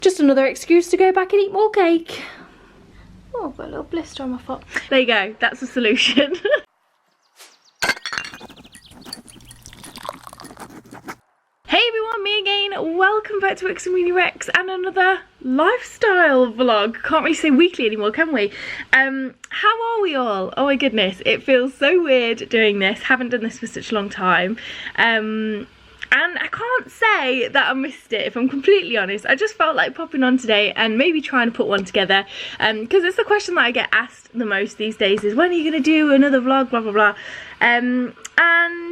Just another excuse to go back and eat more cake. Oh, I've got a little blister on my foot. There you go, that's the solution. Hey everyone, me again. Welcome back to xameliax and another lifestyle vlog. Can't really say weekly anymore, can we? How are we all? Oh my goodness, it feels so weird doing this. Haven't done this for such a long time. And I can't say that I missed it, if I'm completely honest. I just felt like popping on today and maybe trying to put one together. Because it's the question that I get asked the most these days is, when are you going to do another vlog, blah, blah, blah. And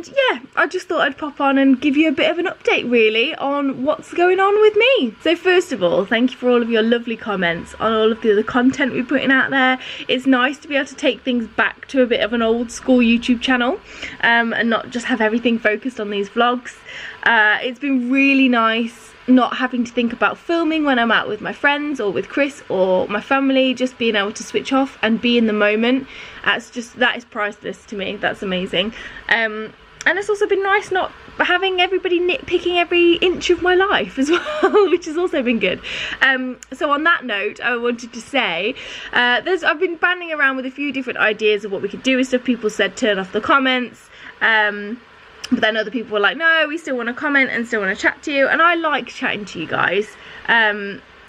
yeah, I just thought I'd pop on and give you a bit of an update really on what's going on with me. So first of all, thank you for all of your lovely comments on all of the other content we're putting out there. It's nice to be able to take things back to a bit of an old school YouTube channel and not just have everything focused on these vlogs. It's been really nice not having to think about filming when I'm out with my friends or with Chris or my family, just being able to switch off and be in the moment. That is priceless to me. That's amazing. And it's also been nice not having everybody nitpicking every inch of my life as well, which has also been good. So on that note, I wanted to say I've been banding around with a few different ideas of what we could do and stuff. People said turn off the comments, but then other people were like, no, we still want to comment and still want to chat to you. And I like chatting to you guys,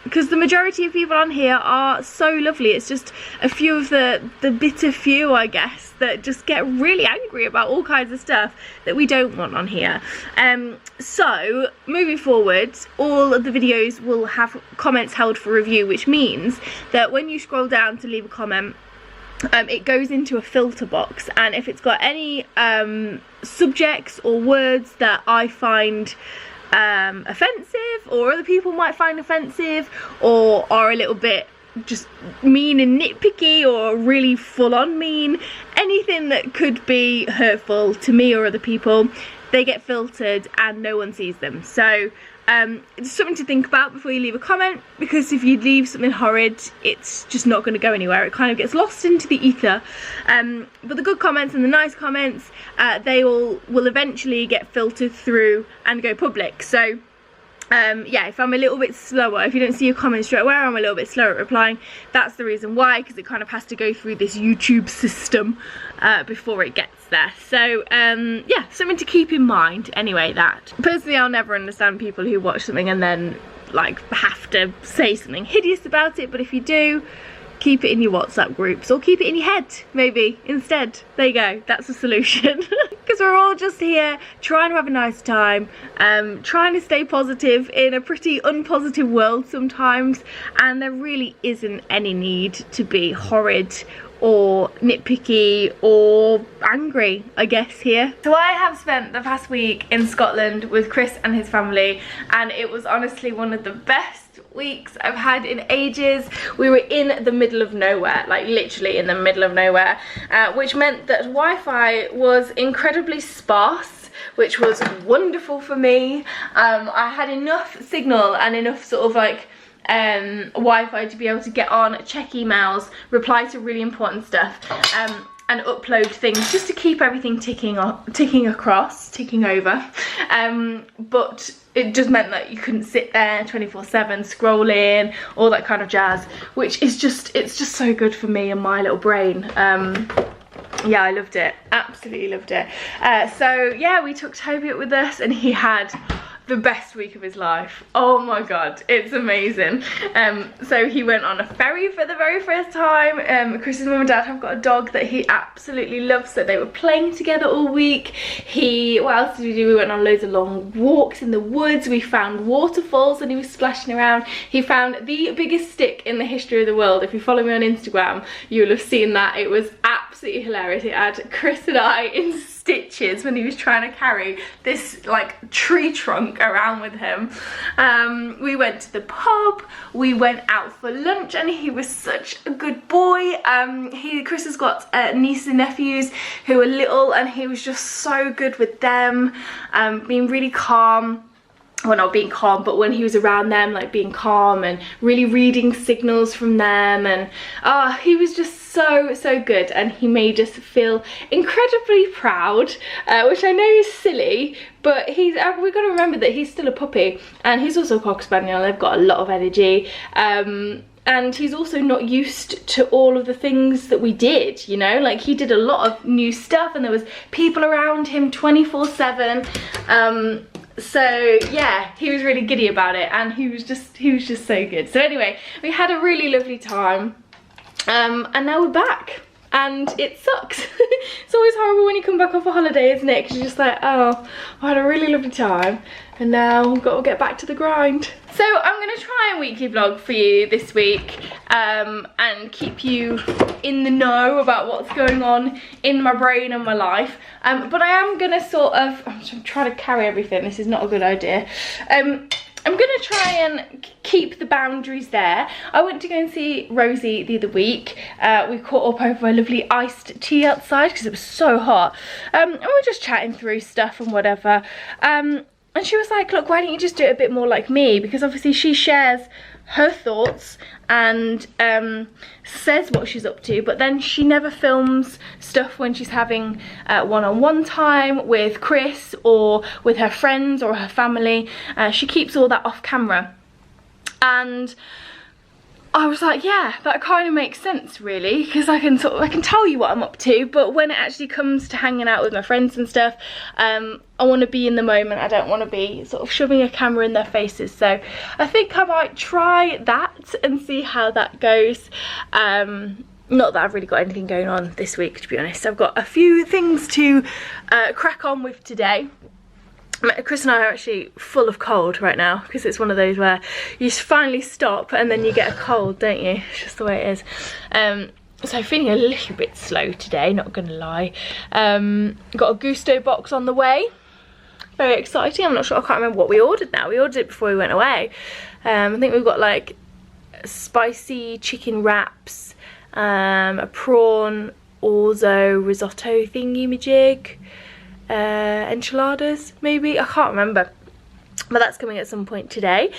because the majority of people on here are so lovely. It's just a few of the bitter few, I guess, that just get really angry about all kinds of stuff that we don't want on here. So moving forward, all of the videos will have comments held for review, which means that when you scroll down to leave a comment, it goes into a filter box, and if it's got any subjects or words that I find offensive, or other people might find offensive, or are a little bit just mean and nitpicky, or really full-on mean, anything that could be hurtful to me or other people, they get filtered and no one sees them. So it's something to think about before you leave a comment, because if you leave something horrid, it's just not going to go anywhere. It kind of gets lost into the ether. But the good comments and the nice comments, they all will eventually get filtered through and go public. So yeah, if I'm a little bit slower, if you don't see your comments straight away, I'm a little bit slower at replying. That's the reason why, because it kind of has to go through this YouTube system before it gets there. So yeah, something to keep in mind anyway. That personally, I'll never understand people who watch something and then like have to say something hideous about it, but if you do, keep it in your WhatsApp groups, or keep it in your head maybe instead. There you go, that's the solution. Because we're all just here trying to have a nice time, trying to stay positive in a pretty unpositive world sometimes, and there really isn't any need to be horrid or nitpicky or angry, I guess, here. So I have spent the past week in Scotland with Chris and his family, and it was honestly one of the best weeks I've had in ages. We were in the middle of nowhere, like literally in the middle of nowhere, which meant that Wi-Fi was incredibly sparse, which was wonderful for me. I had enough signal and enough sort of like Wi-Fi to be able to get on, check emails, reply to really important stuff, and upload things, just to keep everything ticking over. But it just meant that you couldn't sit there 24/7 scrolling, all that kind of jazz, which is just, it's just so good for me and my little brain. Yeah, I loved it, absolutely loved it. So yeah, we took Toby up with us, and he had the best week of his life. Oh my god, it's amazing. So he went on a ferry for the very first time. Chris's mum and dad have got a dog that he absolutely loves, so they were playing together all week. What else did we do? We went on loads of long walks in the woods. We found waterfalls and he was splashing around. He found the biggest stick in the history of the world. If you follow me on Instagram, you'll have seen that. It was absolutely hilarious. It had Chris and I in stitches when he was trying to carry this like tree trunk around with him. We went to the pub, we went out for lunch, and he was such a good boy. Chris has got nieces and nephews who are little, and he was just so good with them, being really calm. well, not being calm, but when he was around them, like being calm and really reading signals from them. And he was just so good, and he made us feel incredibly proud, which I know is silly, but we've got to remember that he's still a puppy, and he's also a Cocker Spaniel. They've got a lot of energy, and he's also not used to all of the things that we did, you know, like he did a lot of new stuff, and there was people around him 24/7. So yeah, he was really giddy about it, and he was just so good. So anyway, we had a really lovely time, and now we're back, and it sucks. It's always horrible when you come back off a holiday, isn't it? Because you're just like, oh, I had a really lovely time, and now I've got to get back to the grind. So I'm going to try a weekly vlog for you this week, and keep you in the know about what's going on in my brain and my life. But I am going to sort of, I'm trying to carry everything, this is not a good idea. I'm going to try and keep the boundaries there. I went to go and see Rosie the other week. We caught up over a lovely iced tea outside because it was so hot. And we were just chatting through stuff and whatever. And she was like, look, why don't you just do it a bit more like me? Because obviously she shares her thoughts and says what she's up to, but then she never films stuff when she's having one-on-one time with Chris or with her friends or her family. She keeps all that off camera. And I was like, yeah, that kind of makes sense really, because I can tell you what I'm up to, but when it actually comes to hanging out with my friends and stuff, I want to be in the moment. I don't want to be sort of shoving a camera in their faces. So I think I might try that and see how that goes. Not that I've really got anything going on this week, to be honest. I've got a few things to crack on with today. Chris and I are actually full of cold right now, because it's one of those where you finally stop and then you get a cold, don't you? It's just the way it is. So feeling a little bit slow today, not gonna lie. Got a Gusto box on the way. Very exciting. I'm not sure, I can't remember what we ordered now. We ordered it before we went away. I think we've got like spicy chicken wraps, a prawn orzo risotto thingy-majig, enchiladas maybe, I can't remember, but that's coming at some point today.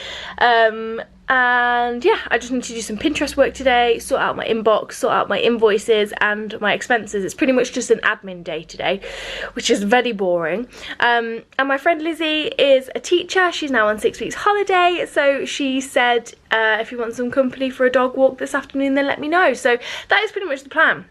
And yeah, I just need to do some Pinterest work today, sort out my inbox, sort out my invoices and my expenses. It's pretty much just an admin day today, which is very boring. And my friend Lizzie is a teacher. She's now on 6 weeks holiday, so she said if you want some company for a dog walk this afternoon, then let me know. So that is pretty much the plan.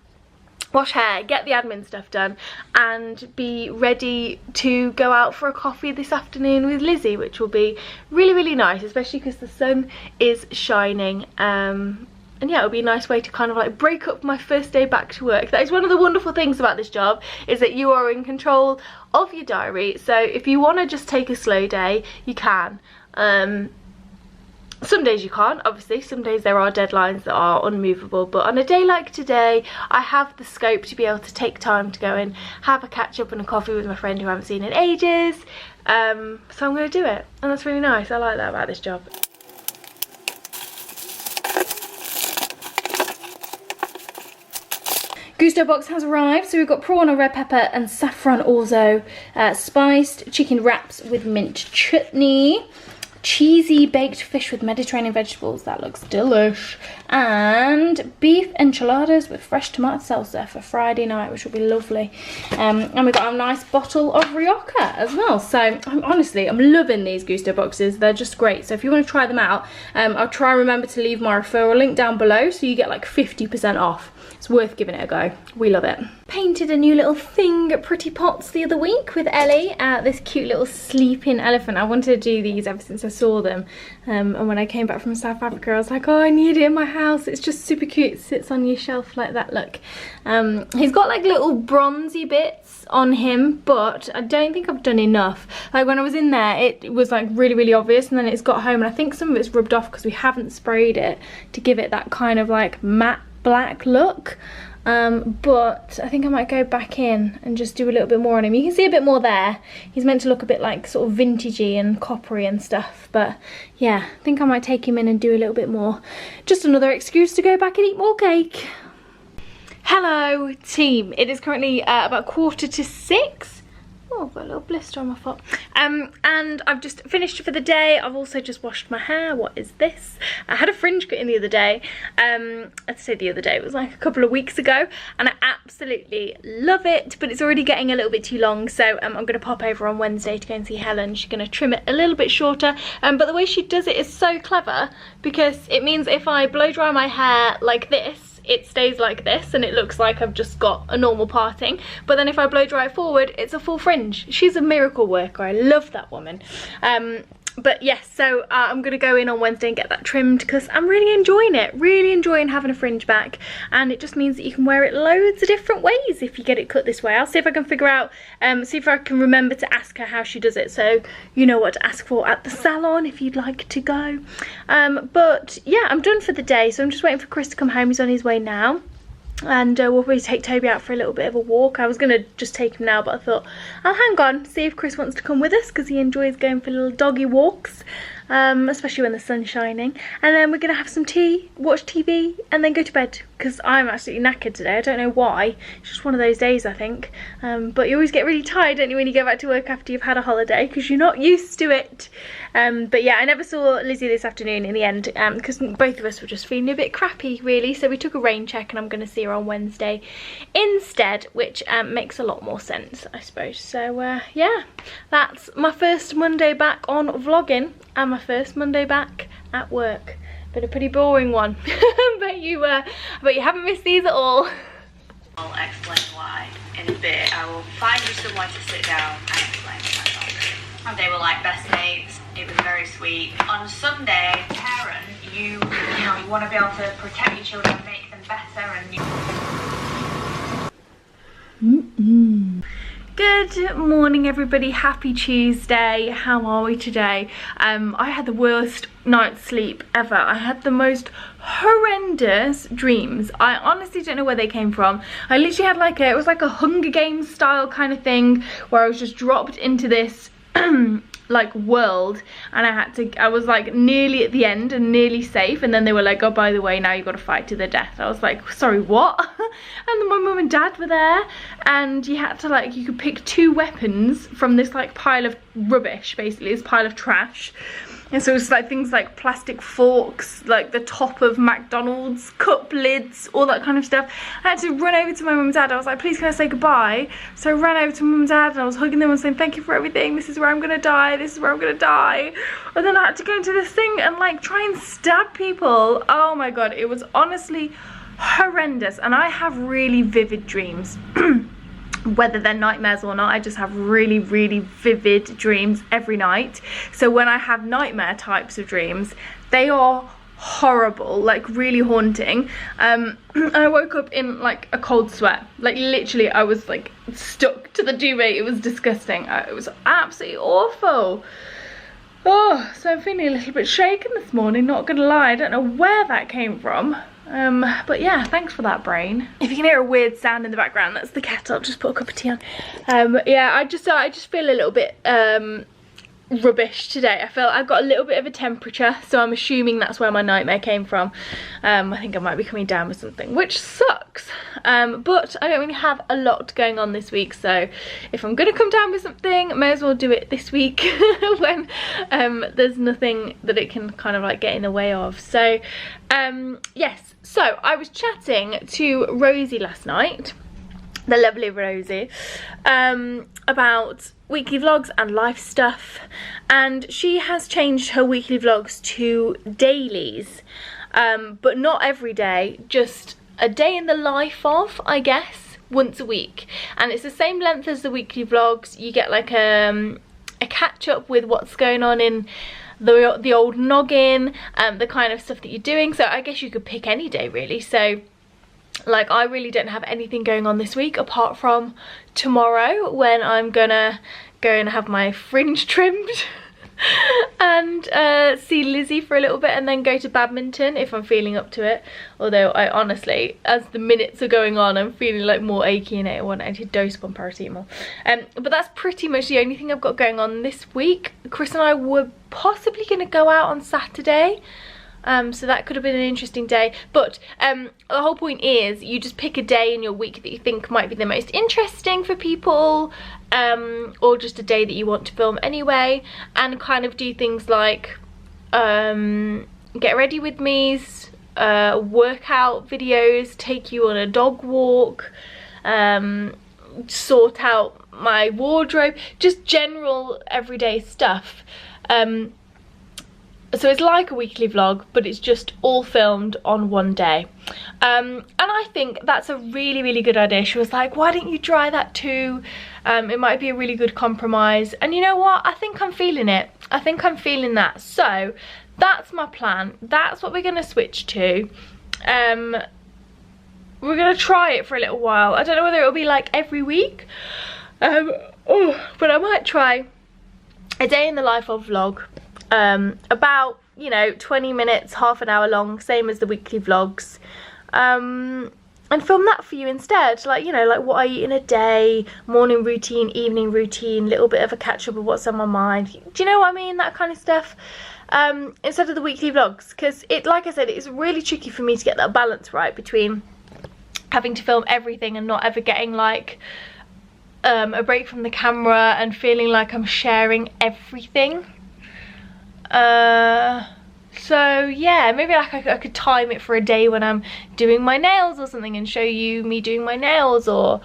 Wash hair, get the admin stuff done, and be ready to go out for a coffee this afternoon with Lizzie, which will be really nice, especially because the sun is shining. And yeah, it'll be a nice way to kind of like break up my first day back to work. That is one of the wonderful things about this job, is that you are in control of your diary. So if you want to just take a slow day, you can. Some days you can't, obviously. Some days there are deadlines that are unmovable, but on a day like today, I have the scope to be able to take time to go and have a catch up and a coffee with my friend who I haven't seen in ages. So I'm going to do it, and that's really nice. I like that about this job. Gusto box has arrived, so we've got prawn, red pepper and saffron orzo, spiced chicken wraps with mint chutney, cheesy baked fish with Mediterranean vegetables, that looks delish, and beef enchiladas with fresh tomato salsa for Friday night, which will be lovely. And we've got a nice bottle of Rioja as well. So honestly, I'm loving these Gusto boxes. They're just great. So if you want to try them out, I'll try and remember to leave my referral link down below, so you get like 50% off. It's worth giving it a go. We love it. Painted a new little thing at Pretty Pots the other week with Ellie, this cute little sleeping elephant. I wanted to do these ever since I saw them, and when I came back from South Africa I was like, oh, I need it in my house. It's just super cute. It sits on your shelf like that, look. He's got like little bronzy bits on him, but I don't think I've done enough. Like when I was in there, it was like really obvious, and then it's got home and I think some of it's rubbed off because we haven't sprayed it to give it that kind of like matte black look. But I think I might go back in and just do a little bit more on him. You can see a bit more there. He's meant to look a bit like sort of vintagey and coppery and stuff, but yeah, I think I might take him in and do a little bit more. Just another excuse to go back and eat more cake. Hello team, it is currently about 5:45. Oh, I've got a little blister on my foot. And I've just finished for the day. I've also just washed my hair. What is this? I had a fringe cut in the other day. I'd say the other day, it was like a couple of weeks ago, and I absolutely love it, but it's already getting a little bit too long, so I'm going to pop over on Wednesday to go and see Helen. She's going to trim it a little bit shorter, but the way she does it is so clever, because it means if I blow dry my hair like this, it stays like this and it looks like I've just got a normal parting, but then if I blow dry it forward, it's a full fringe. She's a miracle worker. I love that woman. But yes, so I'm gonna go in on Wednesday and get that trimmed, because I'm really enjoying it, really enjoying having a fringe back, and it just means that you can wear it loads of different ways if you get it cut this way. I'll see if I can figure out, see if I can remember to ask her how she does it, so you know what to ask for at the salon if you'd like to go. But yeah, I'm done for the day, so I'm just waiting for Chris to come home. He's on his way now. And we'll probably take Toby out for a little bit of a walk. I was going to just take him now, but I thought I'll hang on, see if Chris wants to come with us, because he enjoys going for little doggy walks, especially when the sun's shining. And then we're going to have some tea, watch TV, and then go to bed, because I'm absolutely knackered today. I don't know why. It's just one of those days, I think. But you always get really tired, don't you, when you go back to work after you've had a holiday, because you're not used to it. But yeah, I never saw Lizzie this afternoon in the end, because both of us were just feeling a bit crappy, really. So we took a rain check, and I'm going to see her on Wednesday instead, which makes a lot more sense, I suppose. So yeah, that's my first Monday back on vlogging, and my first Monday back at work. But a pretty boring one. but you haven't missed these at all. I'll explain why in a bit. I will find you somewhere to sit down and explain myself. And they were like best mates. It was very sweet. On Sunday, parent, you want to be able to protect your children, make them better, and Good morning, everybody. Happy Tuesday. How are we today? I had the worst night's sleep ever. I had the most horrendous dreams. I honestly don't know where they came from. I literally had it was like a Hunger Games style kind of thing, where I was just dropped into this like world, and I was like nearly at the end and nearly safe, and then they were like, oh, by the way, now you've got to fight to the death. I was like, sorry, what? And then my mum and dad were there, and you had to you could pick 2 weapons from this like pile of rubbish, basically this pile of trash. And so it's like things like plastic forks, like the top of McDonald's, cup lids, all that kind of stuff. I had to run over to my mum and dad. I was like, please, can I say goodbye? So I ran over to mum and dad, and I was hugging them and saying, thank you for everything. This is where I'm going to die. This is where I'm going to die. And then I had to go into this thing and try and stab people. Oh my God, it was honestly horrendous. And I have really vivid dreams. Whether they're nightmares or not, I just have really, really vivid dreams every night. So when I have nightmare types of dreams, they are horrible, really haunting. And I woke up in a cold sweat. Literally, I was stuck to the duvet. It was disgusting. It was absolutely awful. Oh, so I'm feeling a little bit shaken this morning, not gonna lie. I don't know where that came from. But yeah, thanks for that, brain. If you can hear a weird sound in the background, that's the kettle. I'll just put a cup of tea on. Yeah, I just feel a little bit rubbish today. I've got a little bit of a temperature, so I'm assuming that's where my nightmare came from. I think I might be coming down with something, which sucks. But I don't really have a lot going on this week, so if I'm gonna come down with something, I may as well do it this week when there's nothing that it can kind of get in the way of. So yes, so I was chatting to Rosie last night, the lovely Rosie, about weekly vlogs and life stuff, and she has changed her weekly vlogs to dailies, but not every day, just a day in the life of, I guess, once a week. And it's the same length as the weekly vlogs. You get a catch up with what's going on in the old noggin, the kind of stuff that you're doing. So I guess you could pick any day, really. So I really don't have anything going on this week apart from tomorrow, when I'm gonna go and have my fringe trimmed and see Lizzie for a little bit, and then go to badminton if I'm feeling up to it. Although I honestly, as the minutes are going on, I'm feeling more achy in it. I want to dose up on paracetamol. But that's pretty much the only thing I've got going on this week. Chris and I were possibly going to go out on Saturday. So that could have been an interesting day. But the whole point is you just pick a day in your week that you think might be the most interesting for people, or just a day that you want to film anyway, and kind of do things like get ready with me's, workout videos, take you on a dog walk, sort out my wardrobe, just general everyday stuff. So it's like a weekly vlog, but it's just all filmed on one day. And I think that's a really, really good idea. She was like, why don't you try that too? It might be a really good compromise. And you know what? I think I'm feeling it. I think I'm feeling that. So that's my plan. That's what we're going to switch to. We're going to try it for a little while. I don't know whether it'll be like every week. But I might try a day in the life of vlog. About, you know, 20 minutes, half an hour long, same as the weekly vlogs, and film that for you instead. Like, you know, like what I eat in a day, morning routine, evening routine, little bit of a catch up of what's on my mind. Do you know what I mean? That kind of stuff, instead of the weekly vlogs, because it, like I said, it's really tricky for me to get that balance right between having to film everything and not ever getting like a break from the camera and feeling like I'm sharing everything. So yeah, maybe like I could time it for a day when I'm doing my nails or something and show you me doing my nails, or,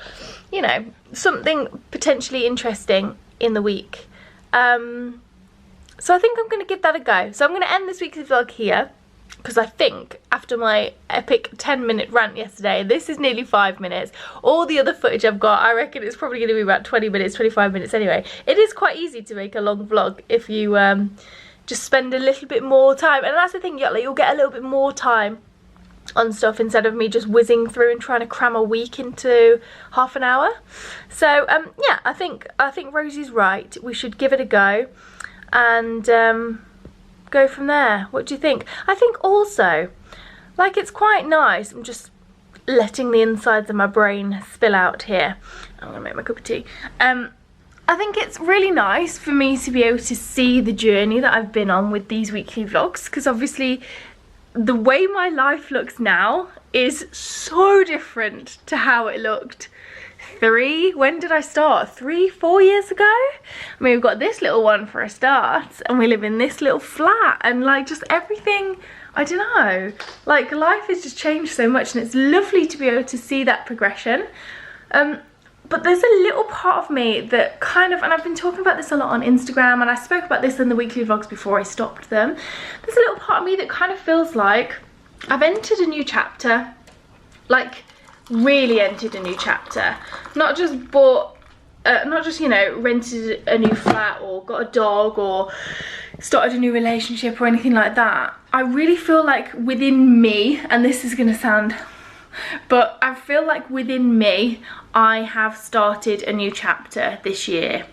you know, something potentially interesting in the week. So I think I'm going to give that a go. So I'm going to end this week's vlog here, because I think after my epic 10-minute rant yesterday, this is nearly 5 minutes. All the other footage I've got, I reckon it's probably going to be about 20 minutes, 25 minutes anyway. It is quite easy to make a long vlog if you just spend a little bit more time, and that's the thing, you'll get a little bit more time on stuff instead of me just whizzing through and trying to cram a week into half an hour. So yeah, I think Rosie's right. We should give it a go and go from there. What do you think? I think also, like, it's quite nice. I'm just letting the insides of my brain spill out here. I'm gonna make my cup of tea. I think it's really nice for me to be able to see the journey that I've been on with these weekly vlogs, because obviously the way my life looks now is so different to how it looked when did I start? 4 years ago? I mean, we've got this little one for a start, and we live in this little flat, and like just everything, I don't know, like life has just changed so much, and it's lovely to be able to see that progression. But there's a little part of me that kind of, and I've been talking about this a lot on Instagram, and I spoke about this in the weekly vlogs before I stopped them. There's a little part of me that kind of feels like I've entered a new chapter, like really entered a new chapter. Not just bought, not just, you know, rented a new flat or got a dog or started a new relationship or anything like that. I really feel like within me, and this is going to sound, but I feel like within me, I have started a new chapter this year.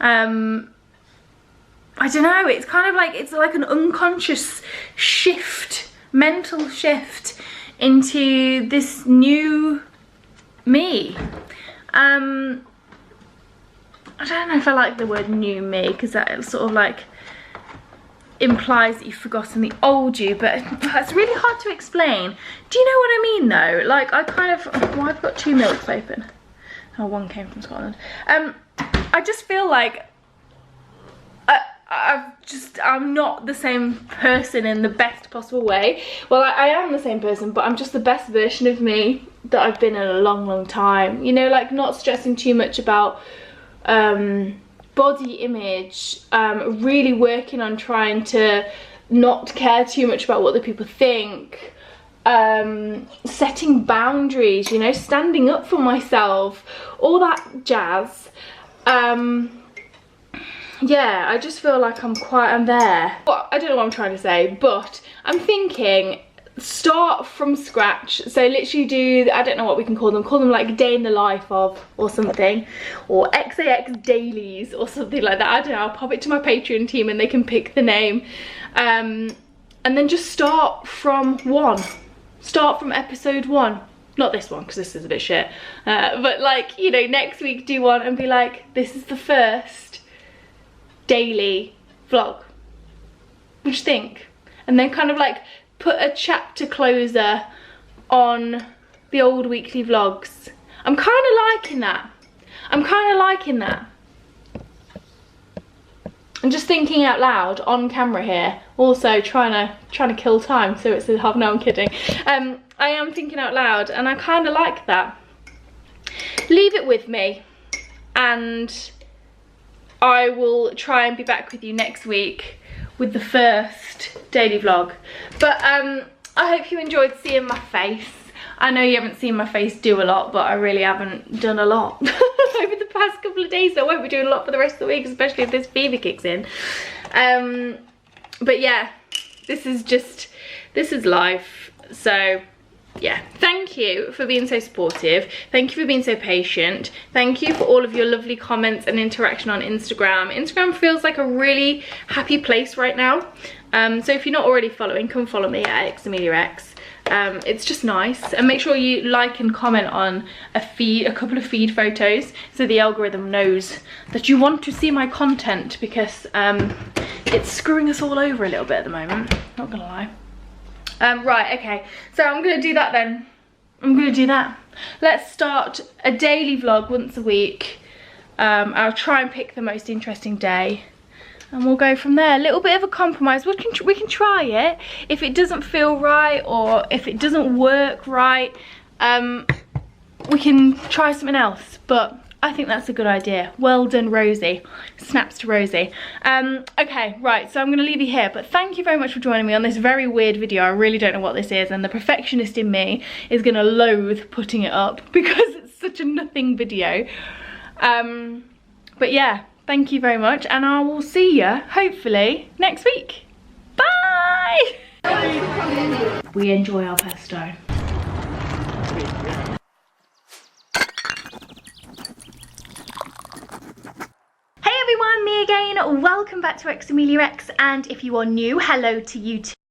I don't know, it's kind of like, it's like an unconscious shift, mental shift into this new me. I don't know if I like the word new me, because that sort of like implies that you've forgotten the old you, but it's really hard to explain. Do you know what I mean though? Like, I kind of, well, I've got 2 milks open. Oh, one came from Scotland. I just feel like I'm not the same person in the best possible way. Well, I am the same person, but I'm just the best version of me that I've been in a long, long time. You know, like not stressing too much about body image, really working on trying to not care too much about what the people think, setting boundaries, you know, standing up for myself, all that jazz. Yeah, I just feel like I'm there. Well, I don't know what I'm trying to say, but I'm thinking start from scratch. So literally do, I don't know what we can call them like day in the life of or something, or XAX dailies or something like that. I don't know, I'll pop it to my Patreon team and they can pick the name. And then just start from episode 1. Not this one, because this is a bit shit. But like, you know, next week do one and be like, this is the first daily vlog. What do you think? And and then kind of like put a chapter closer on the old weekly vlogs. I'm kind of liking that. I'm kind of liking that. I'm just thinking out loud on camera here, also trying to kill time, so it's a half. No, I'm kidding. I am thinking out loud, and I kind of like that. Leave it with me, and I will try and be back with you next week with the first daily vlog. But I hope you enjoyed seeing my face. I know you haven't seen my face do a lot, but I really haven't done a lot over the past couple of days, so I won't be doing a lot for the rest of the week, especially if this fever kicks in. But yeah, this is life. So yeah, thank you for being so supportive. Thank you for being so patient. Thank you for all of your lovely comments and interaction on Instagram. Instagram feels like a really happy place right now. So if you're not already following, come follow me at xameliax. It's just nice, and make sure you like and comment on a couple of feed photos, so the algorithm knows that you want to see my content, because it's screwing us all over a little bit at the moment, not gonna lie. Right, okay, so I'm gonna do that then. I'm gonna do that. Let's start a daily vlog once a week. I'll try and pick the most interesting day, and we'll go from there. A little bit of a compromise. We can try it. If it doesn't feel right, or if it doesn't work right, we can try something else. But I think that's a good idea. Well done, Rosie. Snaps to Rosie. Okay, right, so I'm gonna leave you here, but thank you very much for joining me on this very weird video. I really don't know what this is, and the perfectionist in me is gonna loathe putting it up because it's such a nothing video. But yeah, thank you very much, and I will see you, hopefully, next week. Bye! We enjoy our pesto. Hey everyone, me again. Welcome back to xameliax, and if you are new, hello to you too.